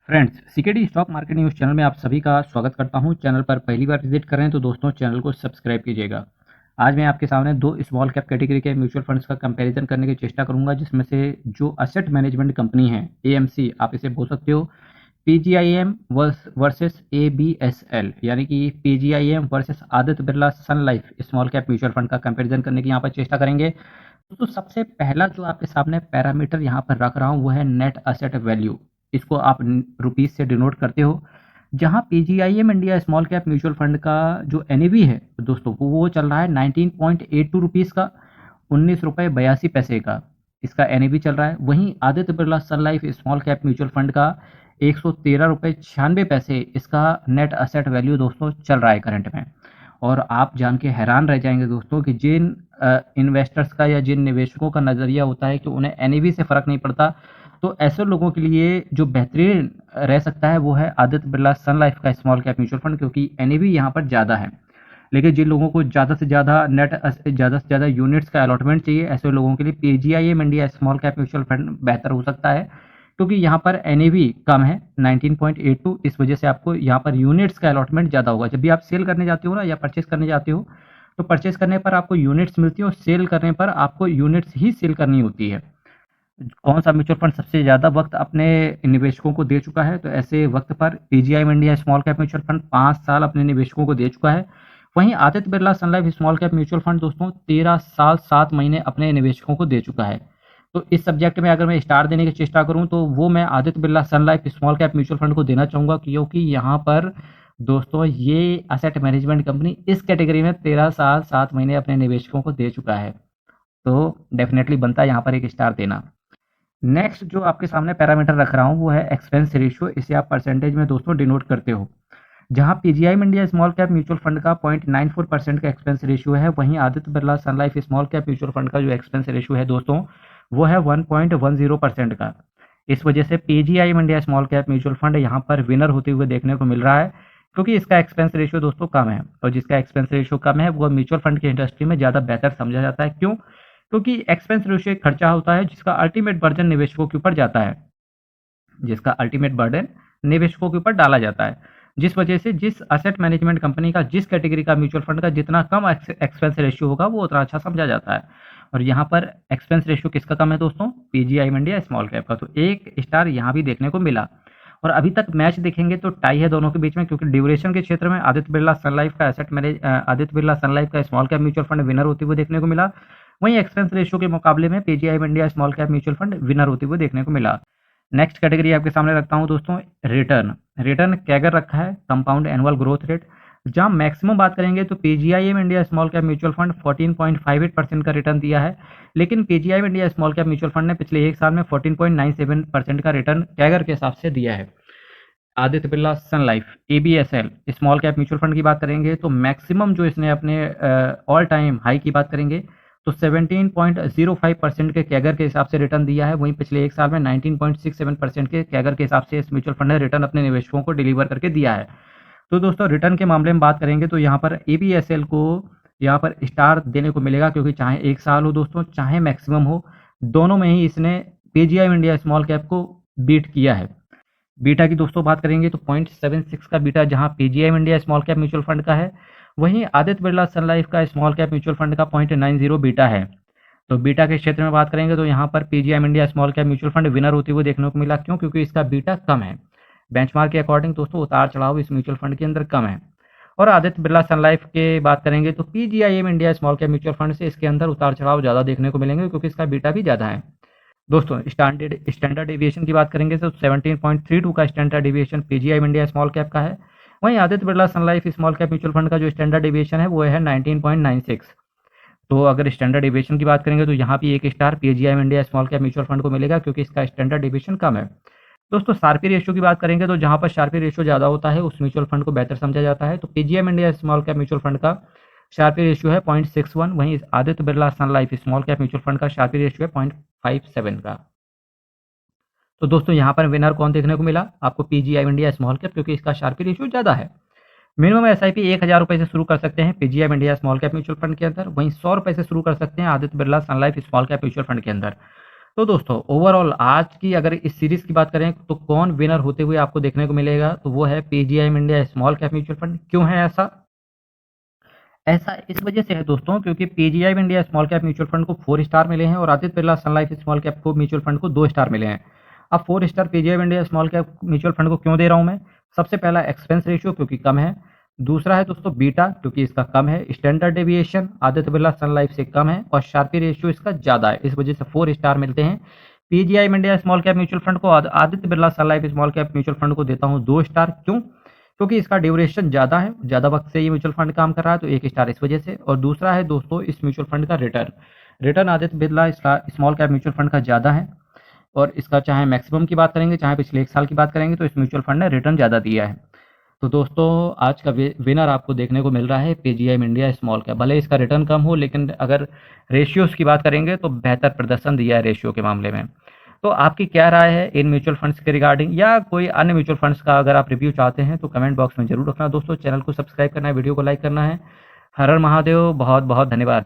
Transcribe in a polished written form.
Friends, CKD stock market news channel में आप सभी का स्वागत करता हूं। चैनल पर पहली बार विजिट कर रहे हैं तो दोस्तों चैनल को सब्सक्राइब कीजिएगा। आज मैं आपके सामने दो स्मॉल कैप कैटेगरी के म्यूचुअल फंड्स का कंपैरिजन करने की चेष्टा करूंगा, जिसमें से जो असेट मैनेजमेंट कंपनी है एएमसी आप इसे बोल सकते हो, पीजीआईएम वर्सेस एबीएसएल यानी कि PGIM versus Aditya Birla Sun Life small cap mutual fund का कंपैरिजन करने की यहाँ पर चेष्टा करेंगे। तो सबसे पहला जो आपके सामने पैरामीटर यहाँ पर रख रहा हूँ वो है नेट असेट वैल्यू। इसको आप रुपीज से डिनोट करते हो। जहाँ PGIM India small cap mutual fund का जो एनएवी है दोस्तों वो चल रहा है 19.82 रुपीज़ का, 19 रुपये 82 पैसे का इसका एनएवी चल रहा है। वहीं Aditya Birla Sun Life small cap mutual fund का 113 रुपये 96 पैसे इसका नेट असेट वैल्यू दोस्तों चल रहा है करंट में। और आप जान के हैरान रह जाएंगे दोस्तों कि जिन इन्वेस्टर्स का या जिन निवेशकों का नज़रिया होता है कि उन्हें एनएवी से फ़र्क नहीं पड़ता, तो ऐसे लोगों के लिए जो बेहतरीन रह सकता है वो है आदित्य बिरला सन लाइफ का स्मॉल कैप म्यूचुअल फंड, क्योंकि एनएवी यहाँ पर ज़्यादा है। लेकिन जिन लोगों को ज़्यादा से ज़्यादा यूनिट्स का अलॉटमेंट चाहिए, ऐसे लोगों के लिए PGIM India small cap mutual fund बेहतर हो सकता है, क्योंकि यहाँ पर एनएवी कम है 19.82। इस वजह से आपको यहाँ पर यूनिट्स का अलॉटमेंट ज़्यादा होगा। जब भी आप सेल करने जाते हो ना या परचेस करने जाते हो, तो परचेस करने पर आपको यूनिट्स मिलती है और सेल करने पर आपको यूनिट्स ही सेल करनी होती है। कौन सा म्यूचुअल फंड सबसे ज़्यादा वक्त अपने निवेशकों को दे चुका है, तो ऐसे वक्त पर PGI India small cap mutual fund 5 साल अपने निवेशकों को दे चुका है। वहीं Aditya Birla Sun Life small cap mutual fund दोस्तों 13 साल 7 महीने अपने निवेशकों को दे चुका है। तो इस सब्जेक्ट में अगर मैं स्टार देने की चेष्टा करूं तो वो मैं Aditya Birla Sun Life small cap mutual fund को देना चाहूँगा, क्योंकि यहाँ पर दोस्तों ये असेट मैनेजमेंट कंपनी इस कैटेगरी में 13 साल 7 महीने अपने निवेशकों को दे चुका है, तो डेफिनेटली बनता है यहाँ पर एक स्टार देना। नेक्स्ट जो आपके सामने पैरामीटर रख रहा हूँ वो है एक्सपेंस रेशियो। इसे आप परसेंटेज में दोस्तों डिनोट करते हो। जहाँ PGI India small cap mutual fund का 0.94% का एक्सपेंस रेशियो है, वहीं Aditya Birla Sun Life small cap mutual fund का जो एक्सपेंस रेशियो है दोस्तों वो है 1.10% का। इस वजह से PGI India small cap mutual fund यहाँ पर विनर होते हुए देखने को मिल रहा है, क्योंकि इसका एक्सपेंस रेशियो दोस्तों कम है। और जिसका एक्सपेंस रेशियो कम है वो म्यूचुअल फंड की इंडस्ट्री में ज़्यादा बेहतर समझा जाता है। क्यों? क्योंकि एक्सपेंस रेशियो एक खर्चा होता है जिसका अल्टीमेट बर्डन निवेशकों के ऊपर जाता है, जिसका अल्टीमेट बर्डन निवेशकों के ऊपर डाला जाता है। जिस वजह से जिस असेट मैनेजमेंट कंपनी का जिस कैटेगरी का म्यूचुअल फंड का जितना कम एक्सपेंस रेशियो होगा वो उतना अच्छा समझा जाता है। और यहाँ पर एक्सपेंस रेशियो किसका कम है दोस्तों? पीजीआई इंडिया स्मॉल कैप का। तो एक स्टार यहाँ भी देखने को मिला। और अभी तक मैच देखेंगे तो टाई है दोनों के बीच में, क्योंकि ड्यूरेशन के क्षेत्र में आदित्य बिरला सन लाइफ का आदित्य बिरला सन लाइफ का small cap mutual fund winner होते हुए देखने को मिला। वहीं एक्सपेंस रेशियो के मुकाबले में PGI India small cap mutual fund winner होते हुए देखने को मिला। नेक्स्ट कैटेगरी आपके सामने रखता हूं दोस्तों, रिटर्न कैगर रखा है, कंपाउंड एनुअल ग्रोथ रेट। जहां मैक्सिमम बात करेंगे तो PGIM India small cap mutual fund 14.58% का रिटर्न दिया है, लेकिन PGIM India small cap mutual fund ने पिछले एक साल में 14.97% का रिटर्न कैगर के हिसाब से दिया है। Aditya Birla Sun Life ABSL small cap mutual fund की बात करेंगे तो मैक्सिमम जो इसने अपने ऑल टाइम हाई की बात करेंगे तो 17.05% के कैगर के हिसाब से रिटर्न दिया है। वहीं पिछले एक साल में 19.67% के कैगर के हिसाब से इस म्यूचुअल फंड ने रिटर्न अपने निवेशकों को डिलीवर करके दिया है। तो दोस्तों रिटर्न के मामले में बात करेंगे तो यहाँ पर एबीएसएल को यहाँ पर स्टार देने को मिलेगा, क्योंकि चाहे एक साल हो दोस्तों चाहे मैक्सिमम हो, दोनों में ही इसने पीजीआई इंडिया स्मॉल कैप को बीट किया है। बीटा की दोस्तों बात करेंगे तो 0.76 का बीटा जहां PGI India small cap mutual fund का है, वहीं आदित्य बिरला सन लाइफ का स्मॉल कैप म्यूचुअल फंड का 0.90 बीटा है। तो बीटा के क्षेत्र में बात करेंगे तो यहाँ पर PGI India small cap mutual fund winner होते हुए देखने को मिला। क्यों? क्योंकि इसका बीटा कम है। बेंचमार्क के अकॉर्डिंग दोस्तों उतार चढ़ाव इस म्यूचुअल फंड के अंदर कम है। और आदित्य बिरला सन लाइफ के बात करेंगे तो PGIM India small cap mutual fund से इसके अंदर उतार चढ़ाव ज़्यादा देखने को मिलेंगे, क्योंकि इसका बीटा भी ज़्यादा है। दोस्तों स्टैंडर्ड डेविएशन की बात करेंगे तो 17.32 का standard deviation PGI India small cap का है। वहीं Aditya Birla Sun Life small cap mutual fund का जो स्टैंडर्ड डेविएशन है वो है 19.96। तो अगर स्टैंडर्ड डेविएशन की बात करेंगे तो यहाँ भी एक star PGI India small cap mutual fund को मिलेगा, क्योंकि इसका स्टैंडर्ड डेविएशन कम है। दोस्तों शार्पी रेशियो की बात करेंगे तो जहाँ पर शार्पी रेशियो ज़्यादा होता है उस म्यूचुअल फंड को बेहतर समझा जाता है। तो PGI India small cap mutual fund का शार्पी रेशियो है 0.61, वहीं Aditya Birla Sun Life small cap mutual fund का शार्पी रेशियो है 0.57 का। तो दोस्तों यहाँ पर विनर कौन देखने को मिला? आपको पीजीआई इंडिया स्मॉल कैप, क्योंकि इसका शार्पी रेशियो ज़्यादा है। मिनिमम एसआईपी 1000 रुपये से शुरू कर सकते हैं PGI India small cap mutual fund के अंदर, वहीं 100 रुपये से शुरू कर सकते हैं Aditya Birla Sun Life small cap mutual fund के अंदर। तो दोस्तों ओवरऑल आज की अगर इस सीरीज़ की बात करें तो कौन विनर होते हुए आपको देखने को मिलेगा, तो वो है PGIM India small cap mutual fund. क्यों है ऐसा? ऐसा इस वजह से है दोस्तों क्योंकि PGI India small cap mutual fund को 4 स्टार मिले हैं और Aditya Birla Sun Life small cap को म्यूचुअल फंड को 2 स्टार मिले हैं। अब 4 star PGI India small cap mutual fund को क्यों दे रहा हूं मैं? सबसे पहला एक्सपेंस रेशियो क्योंकि कम है। दूसरा है दोस्तों बीटा क्योंकि इसका कम है। Standard deviation Aditya Birla Sun life से कम है और शार्पी रेशियो इसका ज्यादा है, इस वजह से 4 स्टार मिलते हैं। PGI India small cap mutual fund को Aditya Birla Sun Life small cap mutual fund को देता हूँ 2 स्टार। क्यों? क्योंकि इसका ड्यूरेशन ज़्यादा है, ज़्यादा वक्त से ये म्यूचुअल फंड काम कर रहा है, तो 1 स्टार इस वजह से। और दूसरा है दोस्तों इस म्यूचुअल फंड का return. Return Aditya Birla small cap mutual fund का ज़्यादा है और इसका चाहे मैक्सिमम की बात करेंगे, चाहे पिछले 1 साल की बात करेंगे, तो इस म्यूचुअल फंड ने रिटर्न ज़्यादा दिया है। तो दोस्तों आज का विनर आपको देखने को मिल रहा है पीजीआई इंडिया स्मॉल कैप। भले इसका रिटर्न कम हो, लेकिन अगर रेशियोज़ की बात करेंगे तो बेहतर प्रदर्शन दिया है रेशियो के मामले में। तो आपकी क्या राय है इन म्यूचुअल फंड्स के रिगार्डिंग, या कोई अन्य म्यूचुअल फंड्स का अगर आप रिव्यू चाहते हैं तो कमेंट बॉक्स में जरूर रखना दोस्तों। चैनल को सब्सक्राइब करना है, वीडियो को लाइक करना है। हर हर महादेव, बहुत बहुत धन्यवाद।